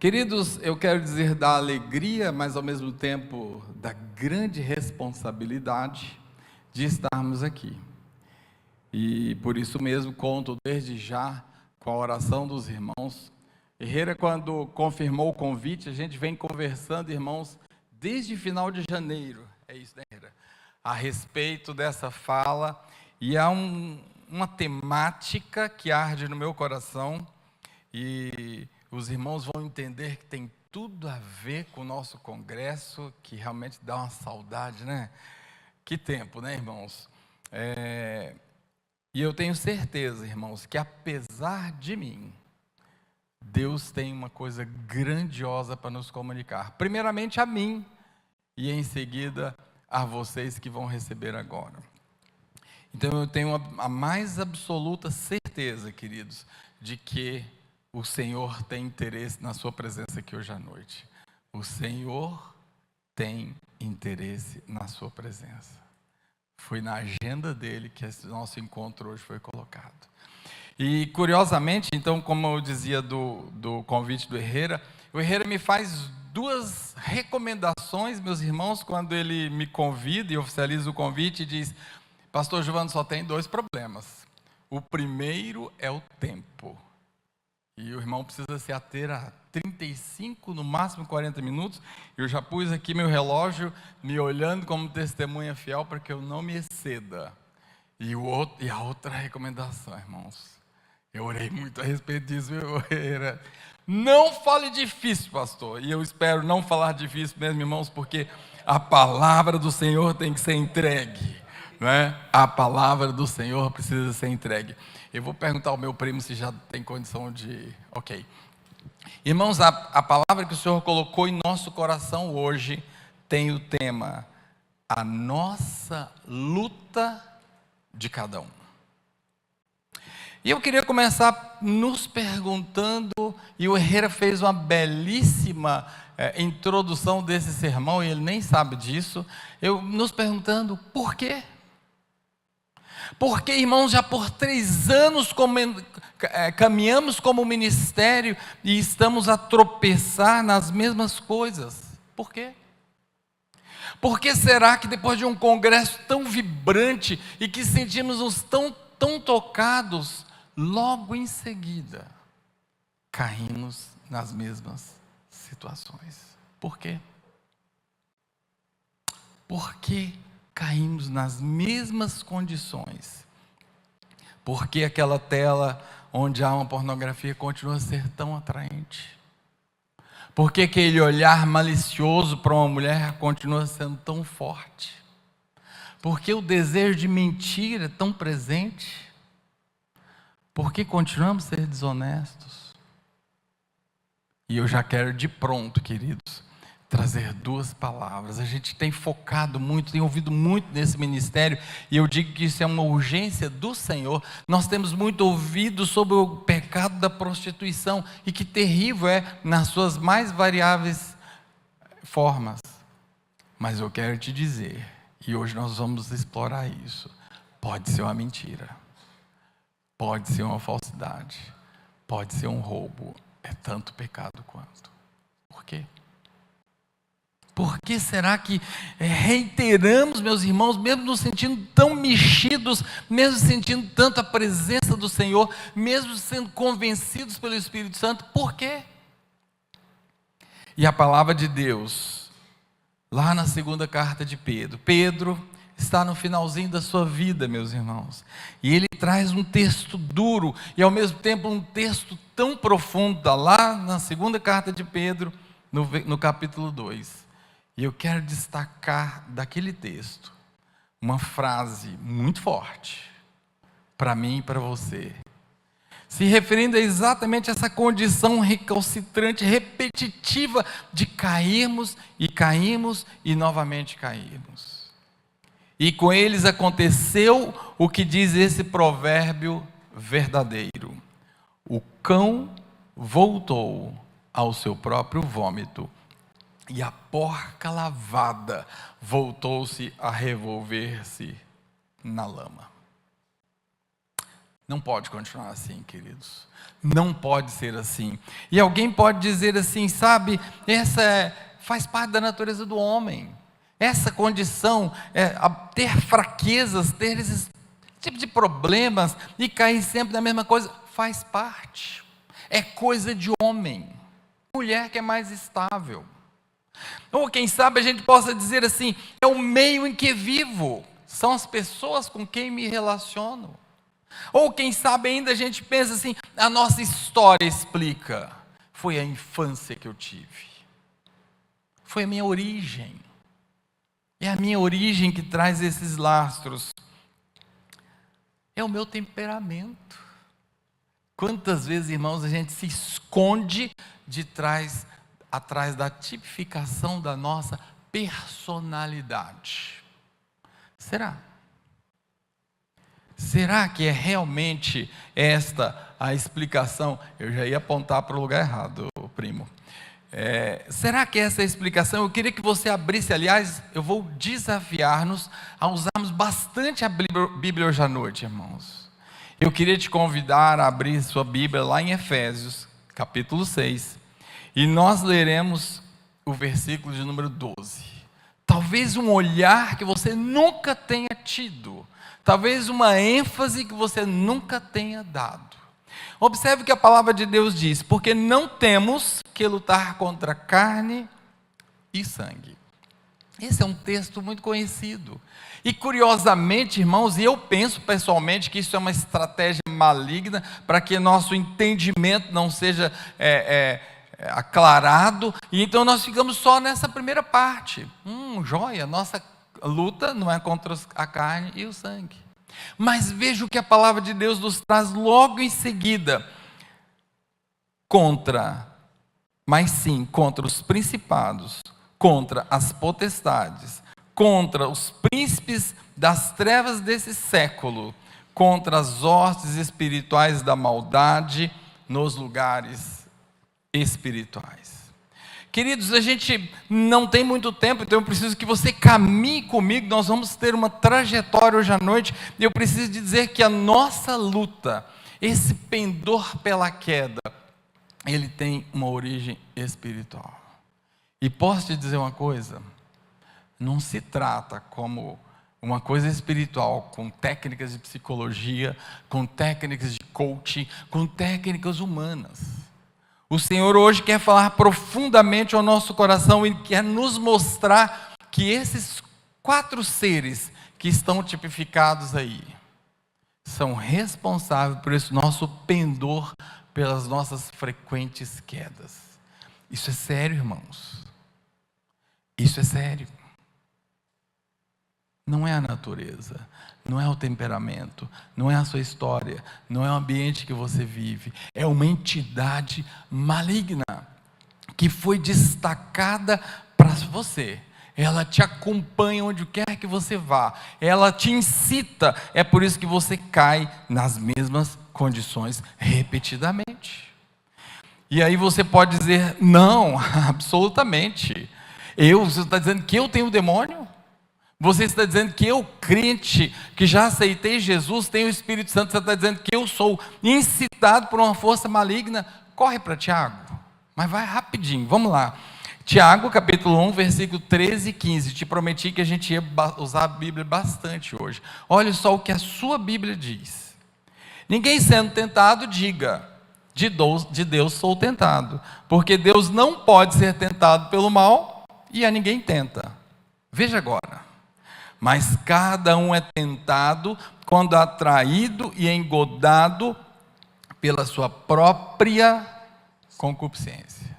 Queridos, eu quero dizer da alegria, mas ao mesmo tempo da grande responsabilidade de estarmos aqui. E por isso mesmo conto desde já com a oração dos irmãos. Herrera, quando confirmou o convite, a gente vem conversando, irmãos, desde final de janeiro, é isso, né, Herrera? A respeito dessa fala, e há uma temática que arde no meu coração, e os irmãos vão entender que tem tudo a ver com o nosso congresso, que realmente dá uma saudade, né? Que tempo, né, irmãos? E eu tenho certeza, irmãos, que apesar de mim, Deus tem uma coisa grandiosa para nos comunicar. Primeiramente a mim, e em seguida a vocês que vão receber agora. Então eu tenho a mais absoluta certeza, queridos, de que o Senhor tem interesse na sua presença aqui hoje à noite. O Senhor tem interesse na sua presença. Foi na agenda dele que esse nosso encontro hoje foi colocado. E curiosamente, então, como eu dizia do convite do Herrera, o Herrera me faz duas recomendações, meus irmãos, quando ele me convida e oficializa o convite e diz: Pastor Giovanni, só tem dois problemas. O primeiro é o tempo. E o irmão precisa se ater a 35, no máximo 40 minutos. Eu já pus aqui meu relógio, me olhando como testemunha fiel, para que eu não me exceda. E a outra recomendação, irmãos, eu orei muito a respeito disso, viu? Não fale difícil, pastor. E eu espero não falar difícil mesmo, irmãos, porque a palavra do Senhor tem que ser entregue. Né? A palavra do Senhor precisa ser entregue. Eu vou perguntar ao meu primo se já tem condição de... Ok. Irmãos, a palavra que o Senhor colocou em nosso coração hoje tem o tema: a nossa luta de cada um. E eu queria começar nos perguntando, e o Herrera fez uma belíssima introdução desse sermão, e ele nem sabe disso, nos perguntando por quê? Porque, irmãos, já por 3 anos caminhamos como ministério e estamos a tropeçar nas mesmas coisas. Por quê? Por que será que depois de um congresso tão vibrante e que sentimos-nos tão tocados, logo em seguida caímos nas mesmas situações? Por quê? Por que caímos nas mesmas condições? Por que aquela tela onde há uma pornografia continua a ser tão atraente? Por que aquele olhar malicioso para uma mulher continua sendo tão forte? Por que o desejo de mentir é tão presente? Por que continuamos a ser desonestos? E eu já quero de pronto, queridos, trazer 2 palavras. A gente tem focado muito, tem ouvido muito nesse ministério, e eu digo que isso é uma urgência do Senhor. Nós temos muito ouvido sobre o pecado da prostituição, e que terrível é nas suas mais variáveis formas. Mas eu quero te dizer, e hoje nós vamos explorar isso: pode ser uma mentira, pode ser uma falsidade, pode ser um roubo, é tanto pecado quanto. Por quê? Por que será que reiteramos, meus irmãos, mesmo nos sentindo tão mexidos, mesmo sentindo tanta presença do Senhor, mesmo sendo convencidos pelo Espírito Santo? Por quê? E a palavra de Deus, lá na 2ª carta de Pedro, Pedro está no finalzinho da sua vida, meus irmãos, e ele traz um texto duro, e ao mesmo tempo um texto tão profundo, está lá na 2ª carta de Pedro, no capítulo 2, e eu quero destacar daquele texto uma frase muito forte, para mim e para você, se referindo a exatamente essa condição recalcitrante, repetitiva, de cairmos e novamente cairmos. E com eles aconteceu o que diz esse provérbio verdadeiro: o cão voltou ao seu próprio vômito, e a porca lavada voltou-se a revolver-se na lama. Não pode continuar assim, queridos. Não pode ser assim. E alguém pode dizer assim, sabe, faz parte da natureza do homem. Essa condição, ter fraquezas, ter esse tipo de problemas e cair sempre na mesma coisa, faz parte. É coisa de homem. Mulher que é mais estável. Ou quem sabe a gente possa dizer assim, é o meio em que vivo. São as pessoas com quem me relaciono. Ou quem sabe ainda a gente pensa assim, a nossa história explica. Foi a infância que eu tive. Foi a minha origem. É a minha origem que traz esses lastros. É o meu temperamento. Quantas vezes, irmãos, a gente se esconde atrás da tipificação da nossa personalidade. Será? Será que é realmente esta a explicação? Eu já ia apontar para o lugar errado, primo. Será que essa é a explicação? Eu queria que você abrisse, aliás, eu vou desafiar-nos a usarmos bastante a Bíblia hoje à noite, irmãos. Eu queria te convidar a abrir sua Bíblia lá em Efésios, capítulo 6, e nós leremos o versículo de número 12. Talvez um olhar que você nunca tenha tido, talvez uma ênfase que você nunca tenha dado. Observe o que a palavra de Deus diz, porque não temos que lutar contra carne e sangue. Esse é um texto muito conhecido. E curiosamente, irmãos, e eu penso pessoalmente que isso é uma estratégia maligna para que nosso entendimento não seja aclarado, e então nós ficamos só nessa primeira parte. Joia, nossa luta não é contra a carne e o sangue. Mas veja o que a palavra de Deus nos traz logo em seguida. Mas sim, contra os principados, contra as potestades, contra os príncipes das trevas desse século, contra as hostes espirituais da maldade nos lugares espirituais. Queridos, a gente não tem muito tempo, então eu preciso que você caminhe comigo. Nós vamos ter uma trajetória hoje à noite, e eu preciso dizer que a nossa luta, esse pendor pela queda, ele tem uma origem espiritual. E posso te dizer uma coisa, não se trata como uma coisa espiritual, com técnicas de psicologia, com técnicas de coaching, com técnicas humanas. O Senhor hoje quer falar profundamente ao nosso coração e quer nos mostrar que esses 4 seres que estão tipificados aí são responsáveis por esse nosso pendor, pelas nossas frequentes quedas. Isso é sério, irmãos. Isso é sério. Não é a natureza, não é o temperamento, não é a sua história, não é o ambiente que você vive. É uma entidade maligna que foi destacada para você. Ela te acompanha onde quer que você vá. Ela te incita. É por isso que você cai nas mesmas condições repetidamente. E aí você pode dizer, não, absolutamente. Você está dizendo que eu tenho demônio? Você está dizendo que eu, crente, que já aceitei Jesus, tenho o Espírito Santo, você está dizendo que eu sou incitado por uma força maligna? Corre para Tiago, mas vai rapidinho, vamos lá. Tiago, capítulo 1, versículo 13 e 15. Te prometi que a gente ia usar a Bíblia bastante hoje. Olha só o que a sua Bíblia diz. Ninguém sendo tentado, diga, de Deus sou tentado. Porque Deus não pode ser tentado pelo mal e a ninguém tenta. Veja agora. Mas cada um é tentado quando atraído e engodado pela sua própria concupiscência.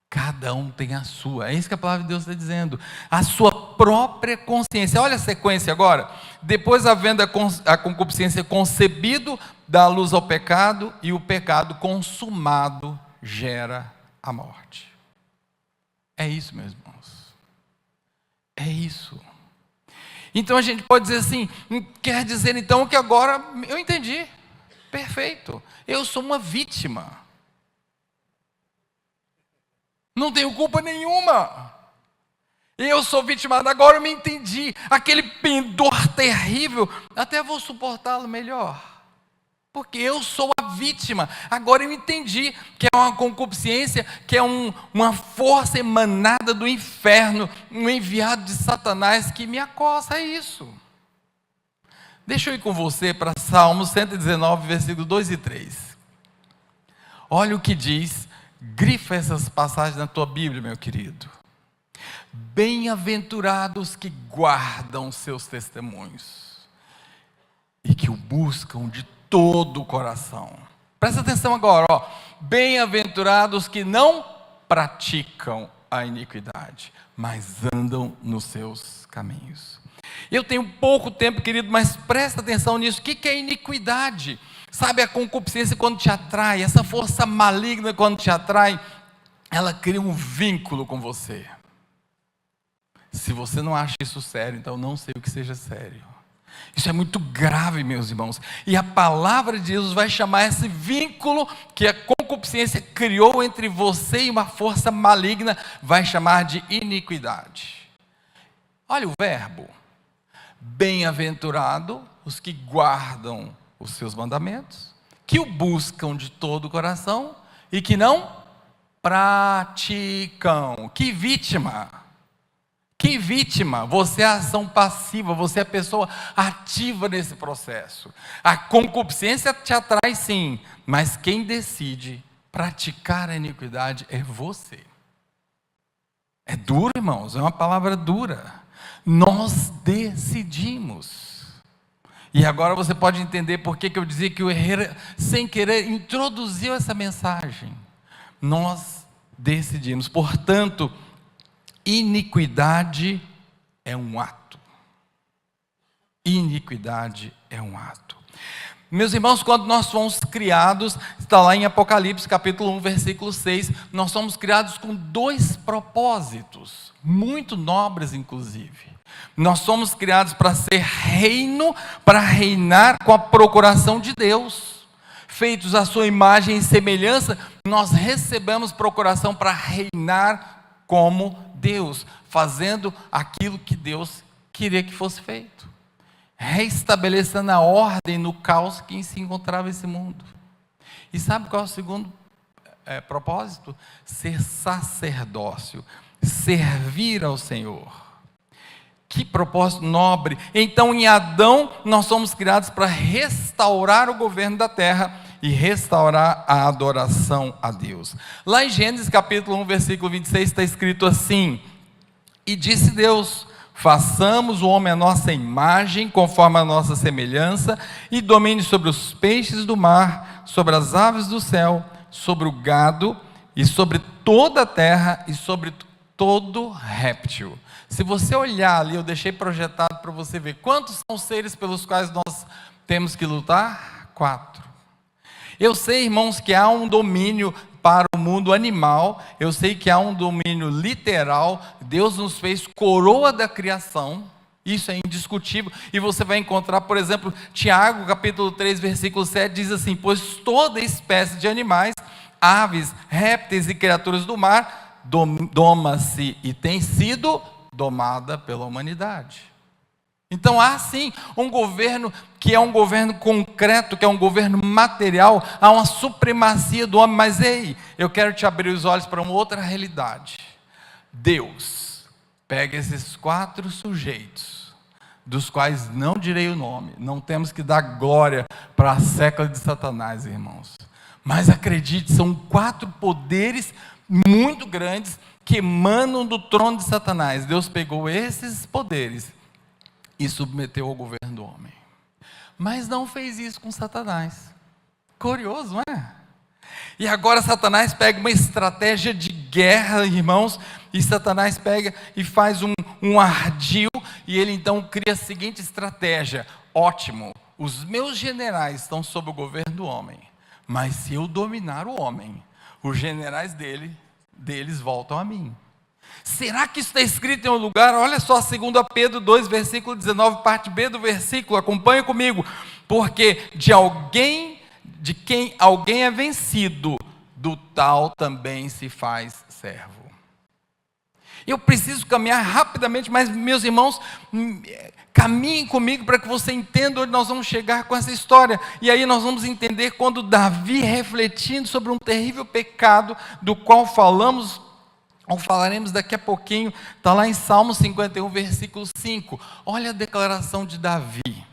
Cada um tem a sua, é isso que a palavra de Deus está dizendo, a sua própria consciência. Olha a sequência agora. Depois, havendo a concupiscência concebido, dá luz ao pecado, e o pecado consumado gera a morte. É isso, meus irmãos. É isso. Então a gente pode dizer assim, quer dizer então que agora eu entendi, perfeito, eu sou uma vítima, não tenho culpa nenhuma, eu sou vitimado, agora eu me entendi, aquele pendor terrível, até vou suportá-lo melhor, Porque eu sou a vítima. Agora eu entendi que é uma concupiscência, que é uma força emanada do inferno, um enviado de Satanás que me acossa, é isso. Deixa eu ir com você para Salmo 119, versículos 2 e 3. Olha o que diz, grifa essas passagens na tua Bíblia, meu querido. Bem-aventurados que guardam seus testemunhos e que o buscam de todo o coração. Presta atenção agora, ó. Bem-aventurados que não praticam a iniquidade, mas andam nos seus caminhos. Eu tenho pouco tempo, querido, mas presta atenção nisso. O que é iniquidade? Sabe, a concupiscência quando te atrai, essa força maligna quando te atrai, ela cria um vínculo com você. Se você não acha isso sério, então não sei o que seja sério. Isso é muito grave, meus irmãos. E a palavra de Jesus vai chamar esse vínculo que a concupiscência criou entre você e uma força maligna, vai chamar de iniquidade. Olha o verbo. Bem-aventurado os que guardam os seus mandamentos, que o buscam de todo o coração e que não praticam. Que vítima! Que vítima! Você é a ação passiva, você é a pessoa ativa nesse processo. A concupiscência te atrai sim, mas quem decide praticar a iniquidade é você. É duro, irmãos, é uma palavra dura. Nós decidimos. E agora você pode entender por que eu dizia que o Herrera, sem querer, introduziu essa mensagem. Nós decidimos. Portanto, iniquidade é um ato. Iniquidade é um ato. Meus irmãos, quando nós fomos criados, está lá em Apocalipse capítulo 1, versículo 6, nós somos criados com 2 propósitos, muito nobres inclusive. Nós somos criados para ser reino, para reinar com a procuração de Deus. Feitos à sua imagem e semelhança, nós recebemos procuração para reinar como Deus, fazendo aquilo que Deus queria que fosse feito, reestabelecendo a ordem no caos que se encontrava esse mundo. E sabe qual é o segundo propósito? Ser sacerdócio, servir ao Senhor. Que propósito nobre! Então, em Adão, nós somos criados para restaurar o governo da terra e restaurar a adoração a Deus. Lá em Gênesis capítulo 1, versículo 26, está escrito assim: e disse Deus: façamos o homem à nossa imagem, conforme a nossa semelhança, e domine sobre os peixes do mar, sobre as aves do céu, sobre o gado, e sobre toda a terra, e sobre todo réptil. Se você olhar ali, eu deixei projetado para você ver quantos são os seres pelos quais nós temos que lutar? 4. Eu sei, irmãos, que há um domínio para o mundo animal, eu sei que há um domínio literal. Deus nos fez coroa da criação, isso é indiscutível, e você vai encontrar, por exemplo, Tiago, capítulo 3, versículo 7, diz assim: pois toda espécie de animais, aves, répteis e criaturas do mar, doma-se e tem sido domada pela humanidade. Então há sim um governo que é um governo concreto, que é um governo material, há uma supremacia do homem, mas ei, eu quero te abrir os olhos para uma outra realidade. Deus pega esses 4 sujeitos, dos quais não direi o nome, não temos que dar glória para a sécula de Satanás, irmãos, mas acredite, são 4 poderes muito grandes que emanam do trono de Satanás. Deus pegou esses poderes e submeteu ao governo do homem, mas não fez isso com Satanás. Curioso, não é? E agora Satanás pega uma estratégia de guerra, irmãos, e Satanás pega e faz um ardil, e ele então cria a seguinte estratégia: ótimo, os meus generais estão sob o governo do homem, mas se eu dominar o homem, os generais deles voltam a mim. Será que isso está escrito em um lugar? Olha só, 2 Pedro 2, versículo 19, parte B do versículo, acompanha comigo. Porque de quem alguém é vencido, do tal também se faz servo. Eu preciso caminhar rapidamente, mas meus irmãos, caminhem comigo para que você entenda onde nós vamos chegar com essa história. E aí nós vamos entender quando Davi, refletindo sobre um terrível pecado, do qual falaremos daqui a pouquinho, está lá em Salmo 51, versículo 5. Olha a declaração de Davi: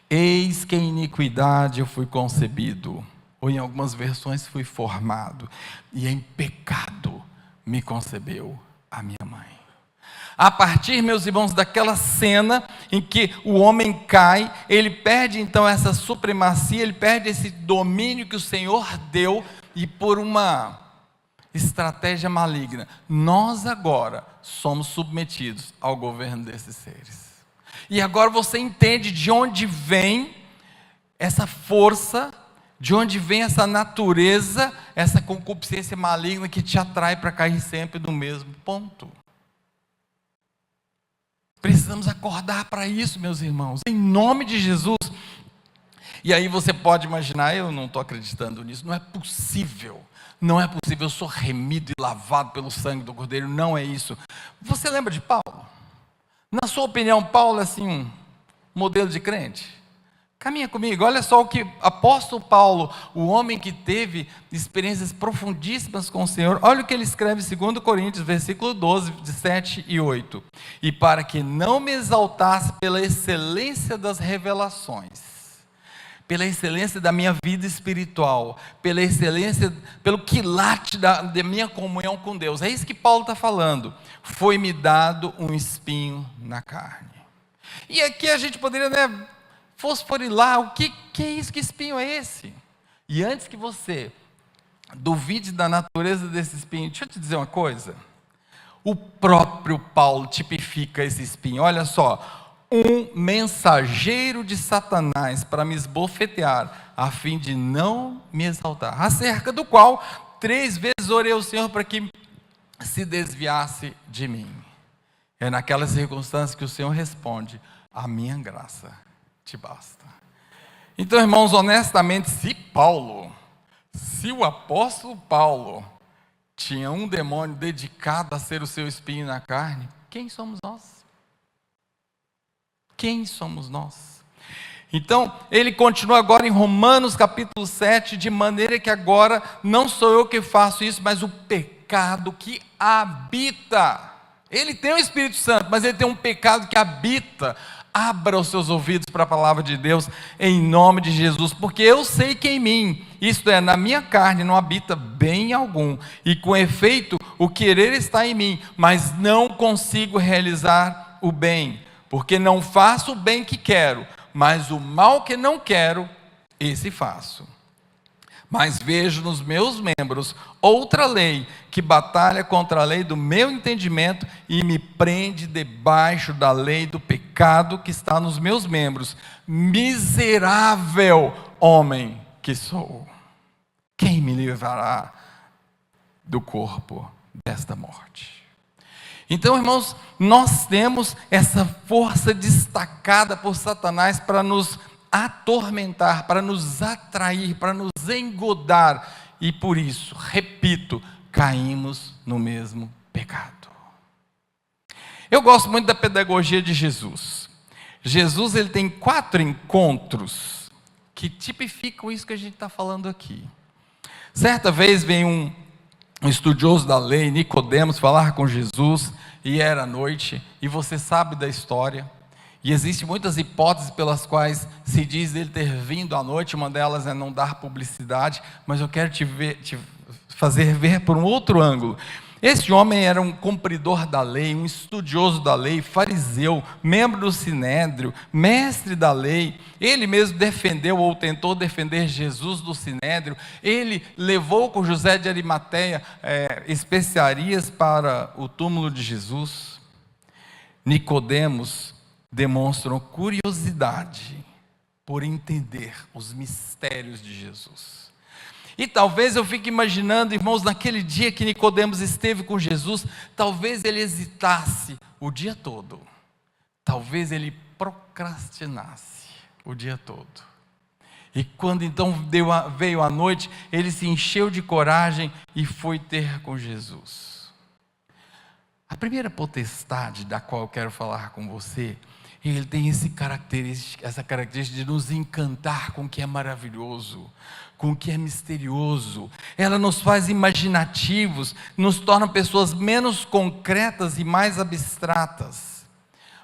eis que em iniquidade eu fui concebido, ou em algumas versões fui formado, e em pecado me concebeu a minha mãe. A partir, meus irmãos, daquela cena em que o homem cai, ele perde então essa supremacia, ele perde esse domínio que o Senhor deu, e por uma estratégia maligna, nós agora somos submetidos ao governo desses seres. E agora você entende de onde vem essa força, de onde vem essa natureza, essa concupiscência maligna que te atrai para cair sempre no mesmo ponto. Precisamos acordar para isso, meus irmãos, em nome de Jesus. E aí você pode imaginar: eu não estou acreditando nisso, não é possível, eu sou remido e lavado pelo sangue do Cordeiro. Não é isso. Você lembra de Paulo? Na sua opinião, Paulo é assim um modelo de crente? Caminha comigo, olha só o que apóstolo Paulo, o homem que teve experiências profundíssimas com o Senhor, olha o que ele escreve em 2 Coríntios, versículo 12, de 7 e 8. E para que não me exaltasse pela excelência das revelações, pela excelência da minha vida espiritual, pela excelência, pelo quilate da minha comunhão com Deus, é isso que Paulo está falando, foi-me dado um espinho na carne. E aqui a gente poderia, fosforilar, o que é isso, que espinho é esse? E antes que você duvide da natureza desse espinho, deixa eu te dizer uma coisa, o próprio Paulo tipifica esse espinho. Olha só: um mensageiro de Satanás para me esbofetear, a fim de não me exaltar, acerca do qual 3 vezes orei ao Senhor para que se desviasse de mim. É naquela circunstância que o Senhor responde: a minha graça te basta. Então, irmãos, honestamente, se o apóstolo Paulo tinha um demônio dedicado a ser o seu espinho na carne, quem somos nós? Quem somos nós? Então, ele continua agora em Romanos capítulo 7, de maneira que agora não sou eu que faço isso, mas o pecado que habita. Ele tem o Espírito Santo, mas ele tem um pecado que habita. Abra os seus ouvidos para a palavra de Deus, em nome de Jesus, porque eu sei que em mim, isto é, na minha carne, não habita bem algum, e com efeito, o querer está em mim, mas não consigo realizar o bem, porque não faço o bem que quero, mas o mal que não quero, esse faço. Mas vejo nos meus membros outra lei, que batalha contra a lei do meu entendimento e me prende debaixo da lei do pecado que está nos meus membros. Miserável homem que sou! Quem me livrará do corpo desta morte? Então, irmãos, nós temos essa força destacada por Satanás para nos atormentar, para nos atrair, para nos engodar, e por isso, repito, caímos no mesmo pecado. Eu gosto muito da pedagogia de Jesus. Jesus, ele tem 4 encontros que tipificam isso que a gente está falando aqui. Certa vez vem um estudioso da lei, Nicodemos, falar com Jesus, e era noite, e você sabe da história. E existem muitas hipóteses pelas quais se diz ele ter vindo à noite. Uma delas é não dar publicidade, mas eu quero te fazer ver por um outro ângulo. Esse homem era um cumpridor da lei, um estudioso da lei, fariseu, membro do Sinédrio, mestre da lei. Ele mesmo defendeu ou tentou defender Jesus do Sinédrio. Ele levou com José de Arimateia especiarias para o túmulo de Jesus. Nicodemos demonstram curiosidade por entender os mistérios de Jesus. E talvez eu fique imaginando, irmãos, naquele dia que Nicodemos esteve com Jesus, talvez ele hesitasse o dia todo, talvez ele procrastinasse o dia todo. E quando então veio a noite, ele se encheu de coragem e foi ter com Jesus. A primeira potestade da qual eu quero falar com você, ele tem essa característica de nos encantar com o que é maravilhoso, com o que é misterioso. Ela nos faz imaginativos, nos torna pessoas menos concretas e mais abstratas.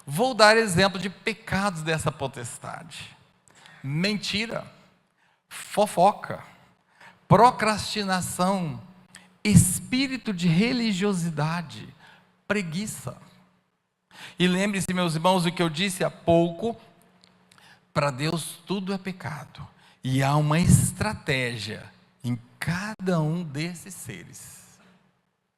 Vou dar exemplo de pecados dessa potestade: mentira, fofoca, procrastinação, espírito de religiosidade, preguiça. E lembre-se, meus irmãos, o que eu disse há pouco: para Deus tudo é pecado, e há uma estratégia em cada um desses seres,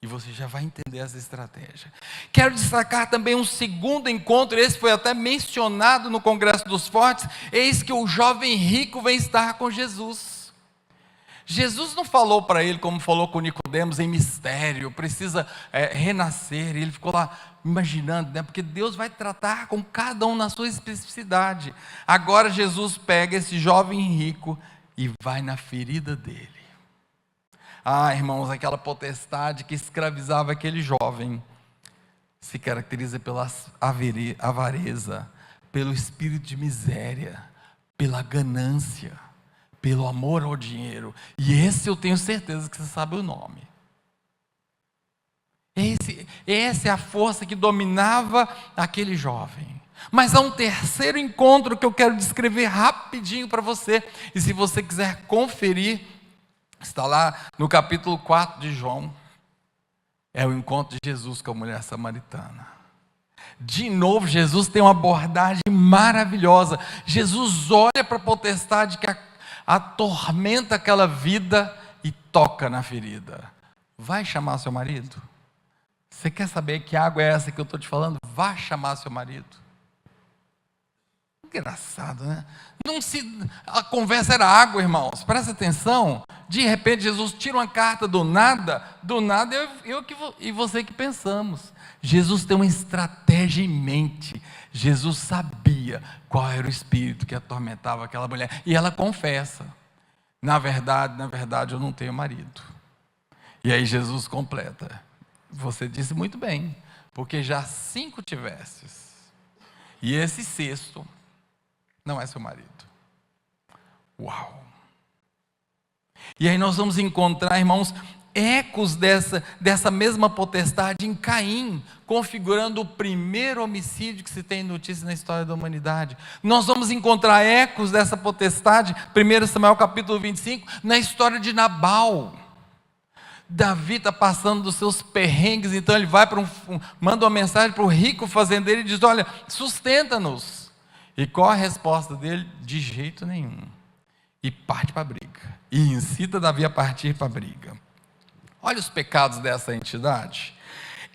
e você já vai entender essa estratégia. Quero destacar também um segundo encontro, esse foi até mencionado no Congresso dos Fortes. Eis que o jovem rico vem estar com Jesus. Jesus não falou para ele, como falou com Nicodemos, em mistério, precisa renascer. E ele ficou lá imaginando, né? Porque Deus vai tratar com cada um na sua especificidade. Agora Jesus pega esse jovem rico e vai na ferida dele. Ah, irmãos, aquela potestade que escravizava aquele jovem se caracteriza pela avareza, pelo espírito de miséria, pela ganância, pelo amor ao dinheiro. E esse eu tenho certeza que você sabe o nome. Essa é a força que dominava aquele jovem. Mas há um terceiro encontro que eu quero descrever rapidinho para você. E se você quiser conferir, está lá no capítulo 4 de João. É o encontro de Jesus com a mulher samaritana. De novo, Jesus tem uma abordagem maravilhosa. Jesus olha para a potestade que atormenta aquela vida e toca na ferida. Vai chamar seu marido? Você quer saber que água é essa que eu estou te falando? Vá chamar seu marido. Engraçado, né? A conversa era água, irmãos, presta atenção. De repente Jesus tira uma carta do nada eu e você que pensamos. Jesus tem uma estratégia em mente. Jesus sabia qual era o espírito que atormentava aquela mulher, e ela confessa: na verdade eu não tenho marido. E aí Jesus completa: você disse muito bem, porque já 5 tivestes, e esse sexto não é seu marido. Uau! E aí nós vamos encontrar, irmãos, ecos dessa mesma potestade em Caim, configurando o primeiro homicídio que se tem notícia na história da humanidade. Nós vamos encontrar ecos dessa potestade, 1 Samuel capítulo 25, na história de Nabal. Davi está passando dos seus perrengues, então ele vai manda uma mensagem para o rico fazendeiro e diz: olha, sustenta-nos. E qual a resposta dele? De jeito nenhum. E parte para a briga, e incita Davi a partir para a briga. Olha os pecados dessa entidade: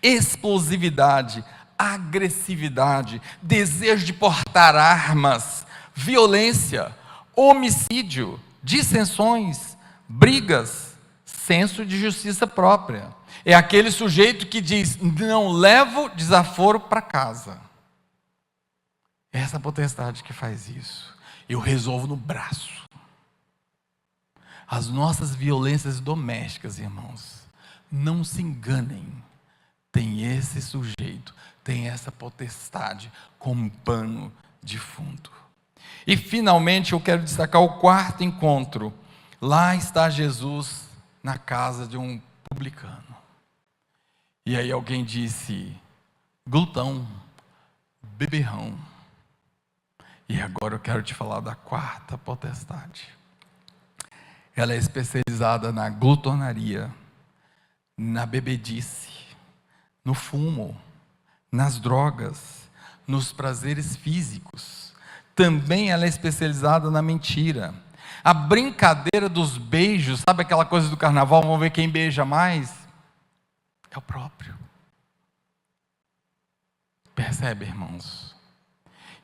explosividade, agressividade, desejo de portar armas, violência, homicídio, dissensões, brigas, senso de justiça própria. É aquele sujeito que diz: não levo desaforo para casa. É essa potestade que faz isso. Eu resolvo no braço. As nossas violências domésticas, irmãos, não se enganem, tem esse sujeito, tem essa potestade como pano de fundo. E finalmente eu quero destacar o quarto encontro. Lá está Jesus na casa de um publicano. E aí alguém disse: glutão, beberrão. E agora eu quero te falar da quarta potestade. Ela é especializada na glutonaria, na bebedice, no fumo, nas drogas, nos prazeres físicos. Também ela é especializada na mentira. A brincadeira dos beijos, sabe aquela coisa do carnaval, vamos ver quem beija mais? É o próprio. Percebe, irmãos?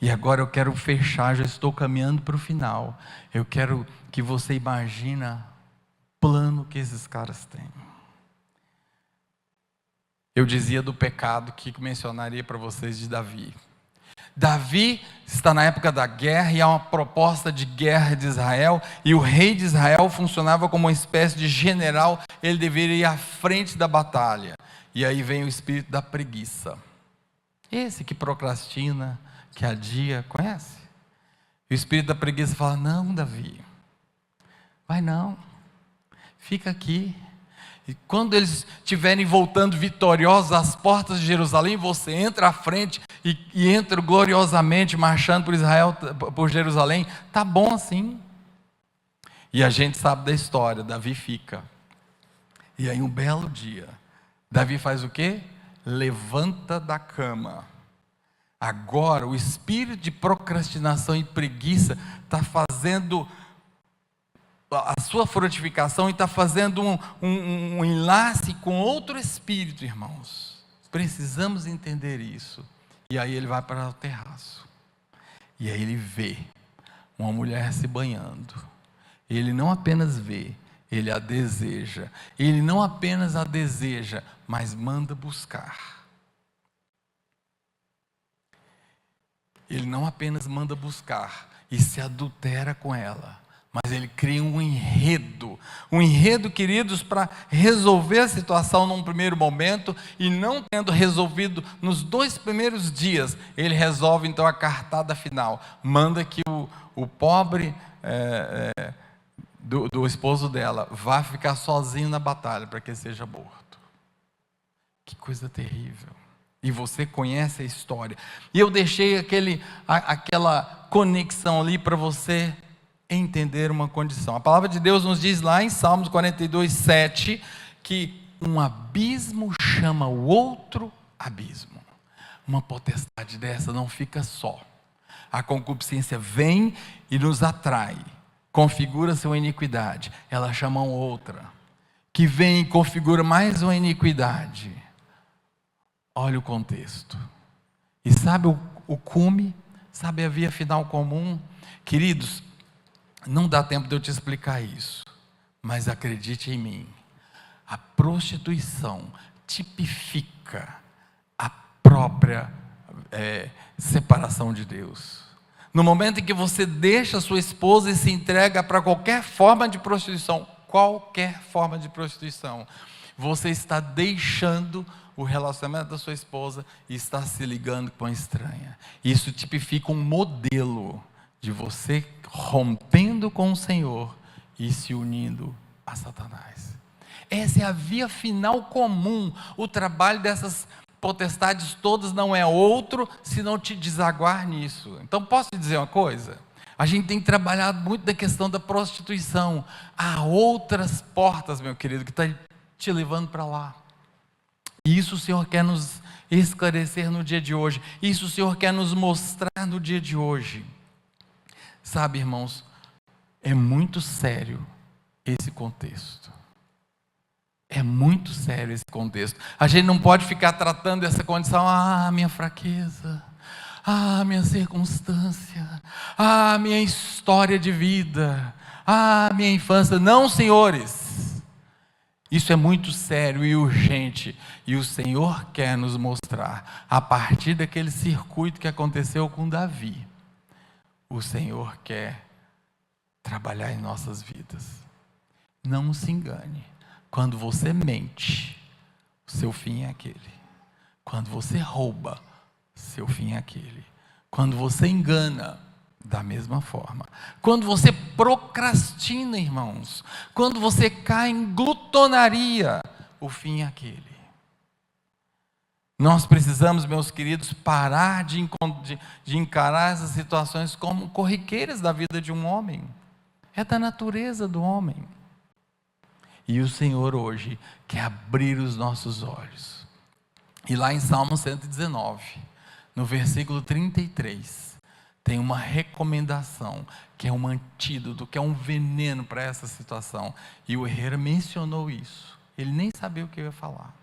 E agora eu quero fechar, já estou caminhando para o final. Eu quero que você imagine o plano que esses caras têm. Eu dizia do pecado que mencionaria para vocês de Davi. Davi está na época da guerra e há uma proposta de guerra de Israel, e o rei de Israel funcionava como uma espécie de general. Ele deveria ir à frente da batalha. E aí vem o espírito da preguiça. Esse que procrastina, que adia, conhece? E o espírito da preguiça fala: não, Davi, vai não, fica aqui. E quando eles estiverem voltando vitoriosos às portas de Jerusalém, você entra à frente e entra gloriosamente marchando por Israel, por Jerusalém. Tá bom assim. E a gente sabe da história. Davi fica. E aí um belo dia, Davi faz o quê? Levanta da cama. Agora o espírito de procrastinação e preguiça está fazendo a sua frutificação e está fazendo um enlace com outro espírito, irmãos. Precisamos entender isso. E aí ele vai para o terraço. E aí ele vê uma mulher se banhando. Ele não apenas vê, ele a deseja. Ele não apenas a deseja, mas manda buscar. Ele não apenas manda buscar e se adultera com ela, mas ele cria um enredo, queridos, para resolver a situação num primeiro momento, e não tendo resolvido nos 2 primeiros dias, ele resolve então a cartada final, manda que o pobre do esposo dela vá ficar sozinho na batalha, para que ele seja morto. Que coisa terrível. E você conhece a história, e eu deixei aquela conexão ali para você entender uma condição. A palavra de Deus nos diz lá em Salmos 42:7, que um abismo chama o outro abismo. Uma potestade dessa não fica só. A concupiscência vem e nos atrai, configura sua iniquidade, ela chama outra, que vem e configura mais uma iniquidade. Olha o contexto. E sabe o cume? Sabe a via final comum? Queridos, não dá tempo de eu te explicar isso, mas acredite em mim, a prostituição tipifica a própria separação de Deus. No momento em que você deixa a sua esposa e se entrega para qualquer forma de prostituição, você está deixando o relacionamento da sua esposa e está se ligando com a estranha. Isso tipifica um modelo de você rompendo com o Senhor e se unindo a Satanás. Essa é a via final comum. O trabalho dessas potestades todas não é outro senão te desaguar nisso. Então posso te dizer uma coisa? A gente tem trabalhado muito da questão da prostituição. Há outras portas, meu querido, que está te levando para lá. E isso o Senhor quer nos esclarecer no dia de hoje. Isso o Senhor quer nos mostrar no dia de hoje. Sabe, irmãos, é muito sério esse contexto. É muito sério esse contexto. A gente não pode ficar tratando essa condição, minha fraqueza, minha circunstância, minha história de vida, minha infância. Não, senhores. Isso é muito sério e urgente, e o Senhor quer nos mostrar, a partir daquele circuito que aconteceu com Davi, o Senhor quer trabalhar em nossas vidas. Não se engane, quando você mente, o seu fim é aquele. Quando você rouba, seu fim é aquele. Quando você engana, da mesma forma. Quando você procrastina, irmãos, quando você cai em glutonaria, o fim é aquele. Nós precisamos, meus queridos, parar de encarar essas situações como corriqueiras da vida de um homem. É da natureza do homem. E o Senhor hoje quer abrir os nossos olhos. E lá em Salmo 119, no versículo 33, tem uma recomendação, que é um antídoto, que é um veneno para essa situação. E o Herrera mencionou isso. Ele nem sabia o que eu ia falar.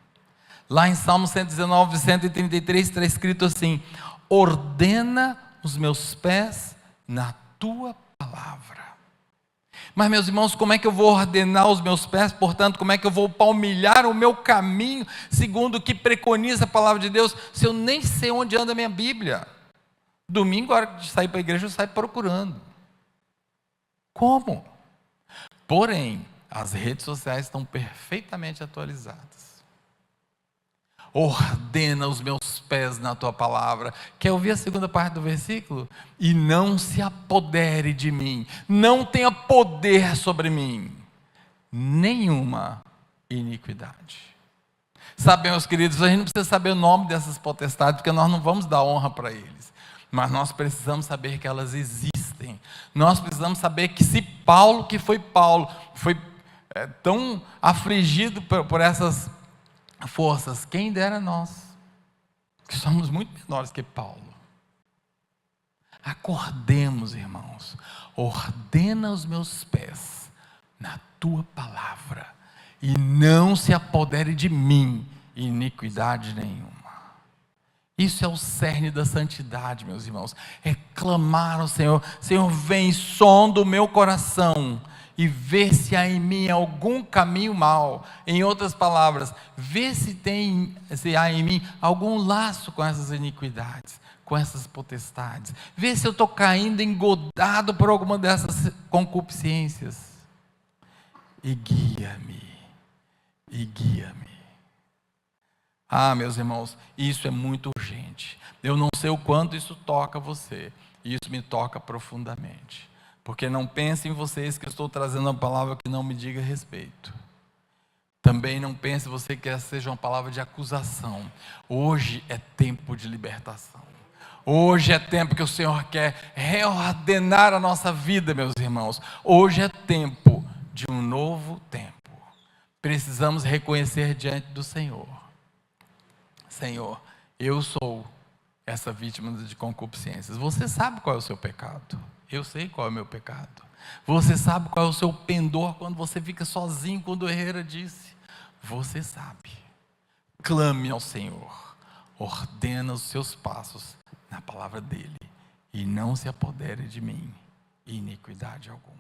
Lá em Salmo 119, 133, está escrito assim: ordena os meus pés na tua palavra. Mas, meus irmãos, como é que eu vou ordenar os meus pés? Portanto, como é que eu vou palmilhar o meu caminho, segundo o que preconiza a palavra de Deus, se eu nem sei onde anda a minha Bíblia? Domingo, a hora de sair para a igreja, eu saio procurando. Como? Porém, as redes sociais estão perfeitamente atualizadas. ordena os meus pés na tua palavra. Quer ouvir a segunda parte do versículo? E não se apodere de mim, não tenha poder sobre mim nenhuma iniquidade. Sabe, meus queridos, a gente não precisa saber o nome dessas potestades, porque nós não vamos dar honra para eles, mas nós precisamos saber que elas existem. Nós precisamos saber que se Paulo, que foi Paulo, foi tão afligido por essas forças, quem dera nós, que somos muito menores que Paulo. Acordemos, irmãos, ordena os meus pés na tua palavra, e não se apodere de mim iniquidade nenhuma. Isso é o cerne da santidade, meus irmãos, é clamar ao Senhor: Senhor, vem, sonda o meu coração, e vê se há em mim algum caminho mau. Em outras palavras, vê se há em mim algum laço com essas iniquidades, com essas potestades. Vê se eu estou caindo engodado por alguma dessas concupiscências. E guia-me, e guia-me. Ah, meus irmãos, isso é muito urgente. Eu não sei o quanto isso toca você, e isso me toca profundamente. Porque não pensem vocês que eu estou trazendo uma palavra que não me diga respeito. Também não pense você que essa seja uma palavra de acusação. Hoje é tempo de libertação. Hoje é tempo que o Senhor quer reordenar a nossa vida, meus irmãos. Hoje é tempo de um novo tempo. Precisamos reconhecer diante do Senhor: Senhor, eu sou essa vítima de concupiscências. Você sabe qual é o seu pecado. Eu sei qual é o meu pecado. Você sabe qual é o seu pendor quando você fica sozinho, quando o Herrera disse. Você sabe. Clame ao Senhor. Ordena os seus passos na palavra dele. E não se apodere de mim iniquidade alguma.